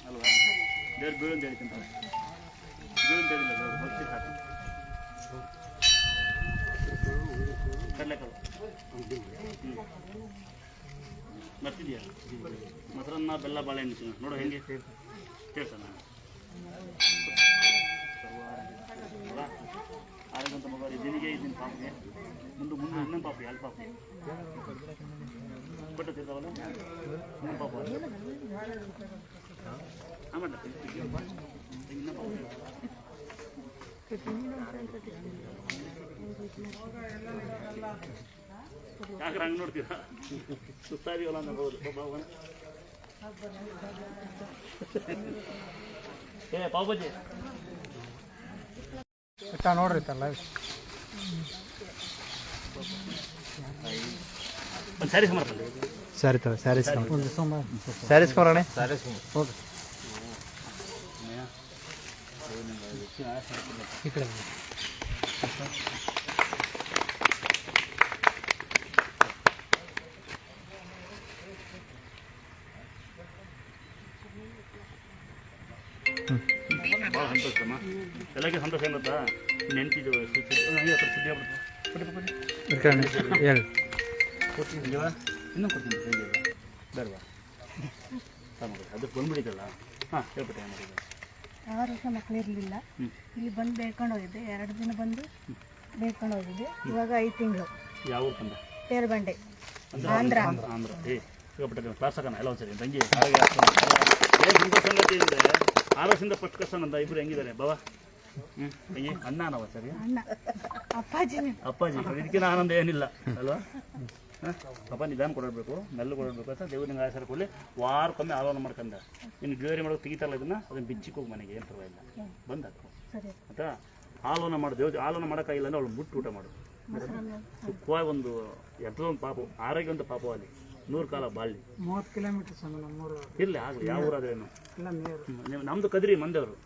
ಅಲ್ವಾ? ದೇವ್ರು ಬೀಳು ಅಂತ ಹೇಳ್ತೀನಿ, ಬೀಳು ಅಂತ ಹೇಳಿಲ್ಲ ದೇವ್ರು, ಭಕ್ತಿ ಸಾಕು. ಕಡಲೆಕಾಳು ಬರ್ತಿದ್ಯಾ? ಮೊಸರನ್ನ ಬೆಲ್ಲ ಬಾಳೆಹಣ್ಣು ನೋಡು ಹೆಂಗೆ ಸೇರ್ಸೋಣ. ಆರೋಗ್ಯಂತ ಮಗ ದಿನಿಗೆ ಇದ್ದೀನಿ ಪಾಪಿಗೆ, ಮುಂದೆ ಇನ್ನೊಂದು ಪಾಪಿ, ಎರಡು ಪಾಪಿ ಕೊಟ್ಟಿರ್ತಾವಲ್ಲ, ಇನ್ನೊಂದು ಪಾಪ ಆಮೇಲೆ ಇನ್ನೊಂದು ಪಾಪ. ಯಾಕ್ರೆ ಹಂಗೆ ನೋಡ್ತೀರಾ? ಸುತ್ತಾದೀವಲ್ಲ ಅಂತ ಹೌದು. ಏ ಪಾಪಜಿ ನೋಡ್ರಿ ತಲ್ಲ ಒಂದು ಸ್ಯಾರೀಸ್ ಮಾಡ್ತಾರೆ. ಸರಿ ತಗ ಸ್ಯಾರೀಸ್ ಸ್ಯಾರೀಸ್ ಕೊರೋಣ ಸ್ಯಾರೀಸ್ ಹೋಗಿ ಈ ಕಡೆ ಭಾಳ ಸಂತೋಷಮ್ಮ, ಎಲ್ಲಕ್ಕೆ ಸಂತೋಷ ಏನು ಗೊತ್ತಾ? ನೆನ್ಪಿದ್ದು ಹಂಗೆ ಸುದ್ದಿ ಆಗ್ಬಿಡ್ತು. ಹೇಳಿ ಕೊಡ್ತೀನಿವಾ, ಇನ್ನೂ ಕೊಡ್ತೀನಿ ಹೇಗೆ ಬೇಡವಾ? ಅದಕ್ಕೆ ಬಂದ್ಬಿಟ್ಟಿದ್ದಲ್ಲ. ಹಾಂ ಹೇಳ್ಬಿಟ್ಟೆ ಏನು ಮಾಡಿದ್ದು? 6 ವರ್ಷ ಮಕ್ಕಳು ಇರಲಿಲ್ಲ, ಇಲ್ಲಿ ಬಂದು ಬೇಡ್ಕೊಂಡು ಹೋಗಿದ್ದೆ. 2 ದಿನ ಬಂದು ಬೇಡ್ಕೊಂಡು ಹೋಗಿದ್ದೆ. ಇವಾಗ 5 ತಿಂಗಳು. ಯಾವ ಊರು ಬಂದ? ತೇರಬಂಡೆ, ಆಂಧ್ರ. ಆಂಧ್ರ ಸಿಗಬಿಟ್ಟೆ ಕ್ಲಾಸ್ ಹಾಕೋಣ ಎಲ್ಲ ಒಂದ್ಸರಿ ತಂಗಿ ಹಾಗೆ ಸಂತೋಷ ಸಂಗತಿ ಅಂದರೆ 6 ವರ್ಷದಿಂದ ಫಸ್ಟ್ ಕಷ್ಟ ನಂದ. ಇಬ್ಬರು ಹೆಂಗಿದ್ದಾರೆ ಬಾವಾ? ತಂಗಿ ಅಣ್ಣ ನಾವು ಸರಿ ಅಣ್ಣ ಅಪ್ಪಾಜಿ ಇದಕ್ಕಿಂತ ಆನಂದ ಏನಿಲ್ಲ ಅಲ್ವಾ? ಪಾಪ ನಿಧಾನ ಕೊಡಬೇಕು, ಮೆಲ್ಲ ಕೊಡಬೇಕು ಅಂತ ದೇವ್ರ ನಿಂಗೆ ಆಸರೆ ಕೊಡಲಿ. ವಾರಕ್ಕೊಮ್ಮೆ ಆಲೋನ ಮಾಡ್ಕೊಂಡ ಇನ್ನು ಡೆಲಿವರಿ ಮಾಡೋದು ತೆಗಿತಾರಲ್ಲ, ಇದನ್ನು ಅದನ್ನು ಬಿಚ್ಚಿಗೆ ಹೋಗಿ ಮನೆಗೆ ಏನು ಪರವಾಗಿಲ್ಲ, ಬಂದು ಹಾಕು ಆಯ್ತಾ? ಆಲೋನ ಮಾಡು, ದೇವ್ರ ಆಲೋನ ಮಾಡೋಕ್ಕಾಗಿಲ್ಲ ಅಂದರೆ ಅವಳು ಬಿಟ್ಟು ಊಟ ಮಾಡು. ಸುಖವಾಗಿ ಒಂದು ಎಂಥದೊಂದು ಪಾಪ, ಆರೋಗ್ಯವಂತ ಪಾಪ ಅಲ್ಲಿ 100 ಕಾಲ ಬಾಳಿ. 30 ಕಿಲೋಮೀಟರ್ ಇರಲಿ ಆಗಲಿ, ಯಾವ ಊರಾದ್ರೇನು. ನಮ್ಮದು ಕದ್ರಿ ಮಂದೇವರು.